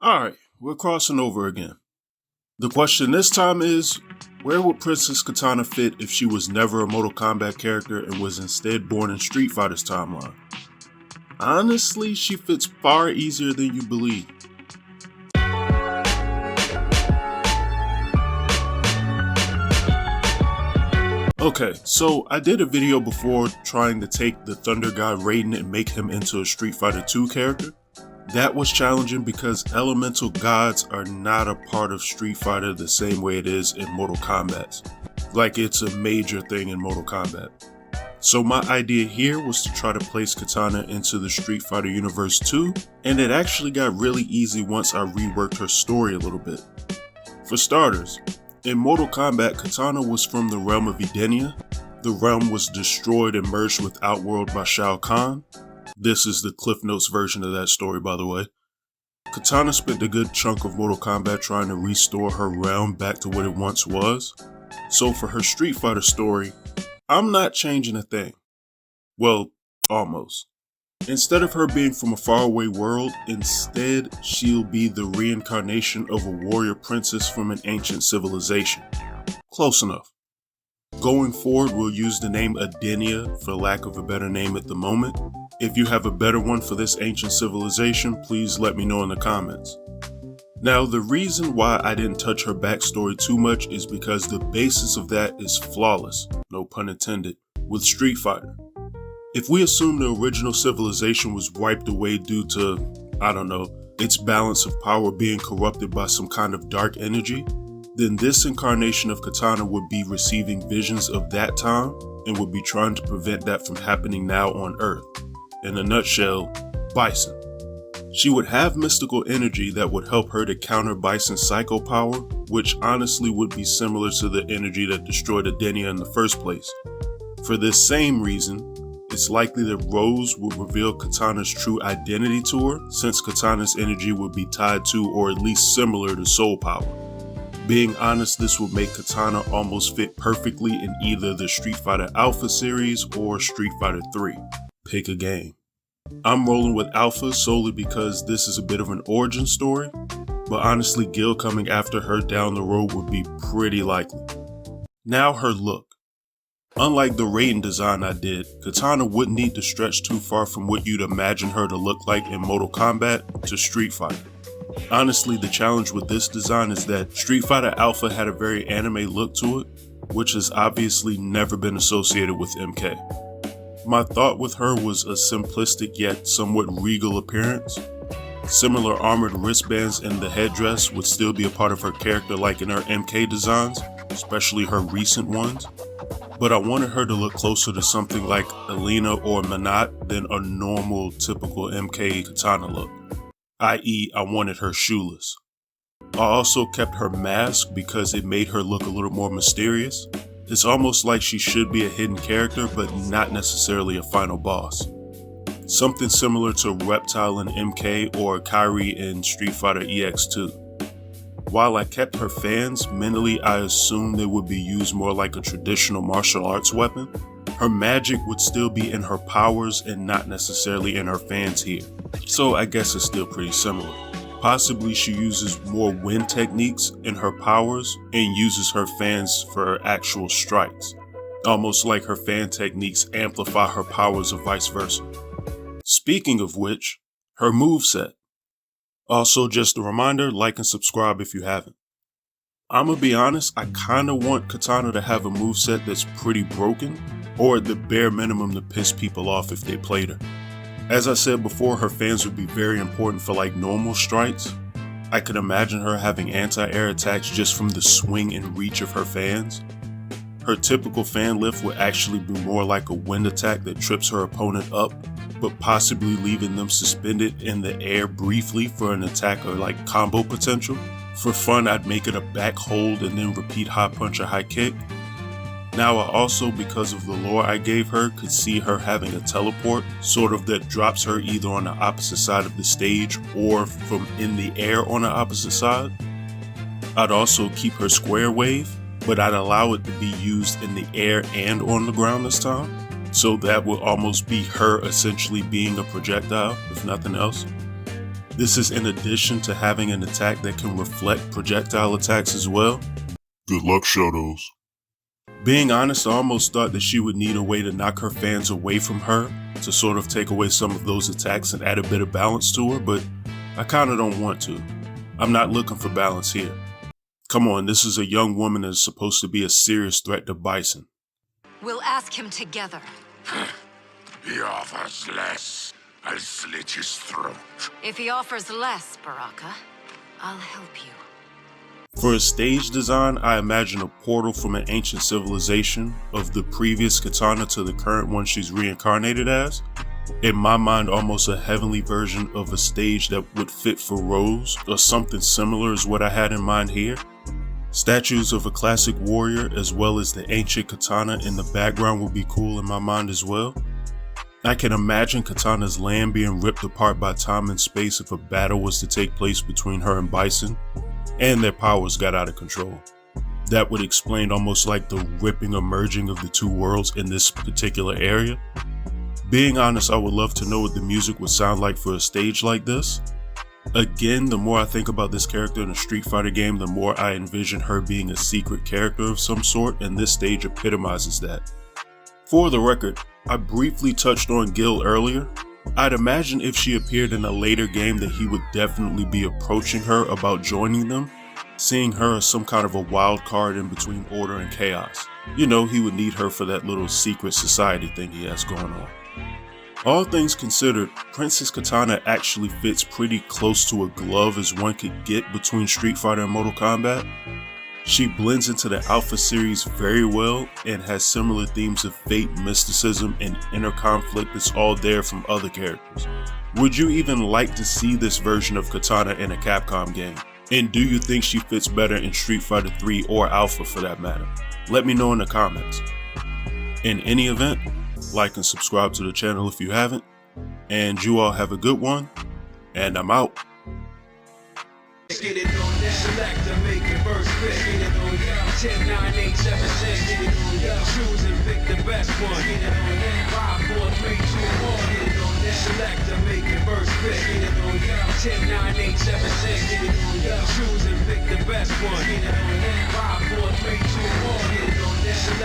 Alright, we're crossing over again. The question this time is, where would Princess Kitana fit if she was never a Mortal Kombat character and was instead born in Street Fighter's timeline? Honestly, she fits far easier than you believe. Okay, so I did a video before trying to take the Thunder God Raiden and make him into a Street Fighter 2 character. That was challenging because elemental gods are not a part of Street Fighter the same way it is in Mortal Kombat. Like it's a major thing in Mortal Kombat. So my idea here was to try to place Kitana into the Street Fighter universe too, and it actually got really easy once I reworked her story a little bit. For starters, in Mortal Kombat, Kitana was from the realm of Edenian. The realm was destroyed and merged with Outworld by Shao Kahn. This is the Cliff Notes version of that story, by the way. Kitana spent a good chunk of Mortal Kombat trying to restore her realm back to what it once was. So for her Street Fighter story, I'm not changing a thing. Well, almost. Instead of her being from a faraway world, instead she'll be the reincarnation of a warrior princess from an ancient civilization. Close enough. Going forward, we'll use the name Edenian for lack of a better name at the moment. If you have a better one for this ancient civilization, please let me know in the comments. Now, the reason why I didn't touch her backstory too much is because the basis of that is flawless, no pun intended, with Street Fighter. If we assume the original civilization was wiped away due to, I don't know, its balance of power being corrupted by some kind of dark energy, then this incarnation of Kitana would be receiving visions of that time and would be trying to prevent that from happening now on Earth. In a nutshell, Bison. She would have mystical energy that would help her to counter Bison's psycho power, which honestly would be similar to the energy that destroyed Edenian in the first place. For this same reason, it's likely that Rose will reveal Kitana's true identity to her, since Kitana's energy would be tied to or at least similar to soul power. Being honest, this would make Kitana almost fit perfectly in either the Street Fighter Alpha series or Street Fighter 3. Pick a game. I'm rolling with Alpha solely because this is a bit of an origin story, but honestly Gil coming after her down the road would be pretty likely. Now her look. Unlike the Raiden design I did, Kitana wouldn't need to stretch too far from what you'd imagine her to look like in Mortal Kombat to Street Fighter. Honestly, the challenge with this design is that Street Fighter Alpha had a very anime look to it, which has obviously never been associated with MK. My thought with her was a simplistic yet somewhat regal appearance. Similar armored wristbands and the headdress would still be a part of her character like in her MK designs, especially her recent ones. But I wanted her to look closer to something like Alina or Manat than a normal, typical MK Kitana look. I.e., I wanted her shoeless. I also kept her mask because it made her look a little more mysterious. It's almost like she should be a hidden character, but not necessarily a final boss. Something similar to Reptile in MK or Kairi in Street Fighter EX2. While I kept her fans, mentally I assumed they would be used more like a traditional martial arts weapon. Her magic would still be in her powers and not necessarily in her fans here. So I guess it's still pretty similar. Possibly she uses more wind techniques in her powers and uses her fans for her actual strikes. Almost like her fan techniques amplify her powers or vice versa. Speaking of which, her moveset. Also, just a reminder, like and subscribe if you haven't. I'ma be honest, I kinda want Kitana to have a moveset that's pretty broken, or at the bare minimum to piss people off if they played her. As I said before, her fans would be very important for like normal strikes. I could imagine her having anti-air attacks just from the swing and reach of her fans. Her typical fan lift would actually be more like a wind attack that trips her opponent up, but possibly leaving them suspended in the air briefly for an attack or like combo potential. For fun, I'd make it a back hold and then repeat high punch or high kick. Now I also, because of the lore I gave her, could see her having a teleport, sort of that drops her either on the opposite side of the stage or from in the air on the opposite side. I'd also keep her square wave, but I'd allow it to be used in the air and on the ground this time. So that would almost be her essentially being a projectile, if nothing else. This is in addition to having an attack that can reflect projectile attacks as well. Good luck, Shadows. Being honest, I almost thought that she would need a way to knock her fans away from her to sort of take away some of those attacks and add a bit of balance to her, but I kinda don't want to. I'm not looking for balance here. Come on, this is a young woman that is supposed to be a serious threat to Bison. We'll ask him together. He offers less. I'll slit his throat. If he offers less, Baraka, I'll help you. For a stage design, I imagine a portal from an ancient civilization of the previous Kitana to the current one she's reincarnated as. In my mind, almost a heavenly version of a stage that would fit for Rose, or something similar is what I had in mind here. Statues of a classic warrior as well as the ancient Kitana in the background would be cool in my mind as well. I can imagine Kitana's land being ripped apart by time and space if a battle was to take place between her and Bison, and their powers got out of control. That would explain almost like the ripping or merging of the two worlds in this particular area. Being honest, I would love to know what the music would sound like for a stage like this. Again, the more I think about this character in a Street Fighter game, the more I envision her being a secret character of some sort, and this stage epitomizes that. For the record, I briefly touched on Gil earlier. I'd imagine if she appeared in a later game that he would definitely be approaching her about joining them, seeing her as some kind of a wild card in between order and chaos. You know, he would need her for that little secret society thing he has going on. All things considered, Princess Kitana actually fits pretty close to a glove as one could get between Street Fighter and Mortal Kombat. She blends into the Alpha series very well and has similar themes of fate, mysticism, and inner conflict that's all there from other characters. Would you even like to see this version of Kitana in a Capcom game? And do you think she fits better in Street Fighter 3 or Alpha for that matter? Let me know in the comments. In any event, like and subscribe to the channel if you haven't, and you all have a good one, and I'm out. Get it on that. Selector, make it first pick. Get it on that. 10, 9, 8, 7, 6. Get it on that. Choose and pick the best one. Get it on that. 5, 4, 3, 2, 1. Get it on that. Selector, make it first pick. Get it on that. 10, 9, 8, 7, 6. Get it on that. Choose and pick the best one. Get it on that. 5, 4, 3, 2, 1. Get it on that.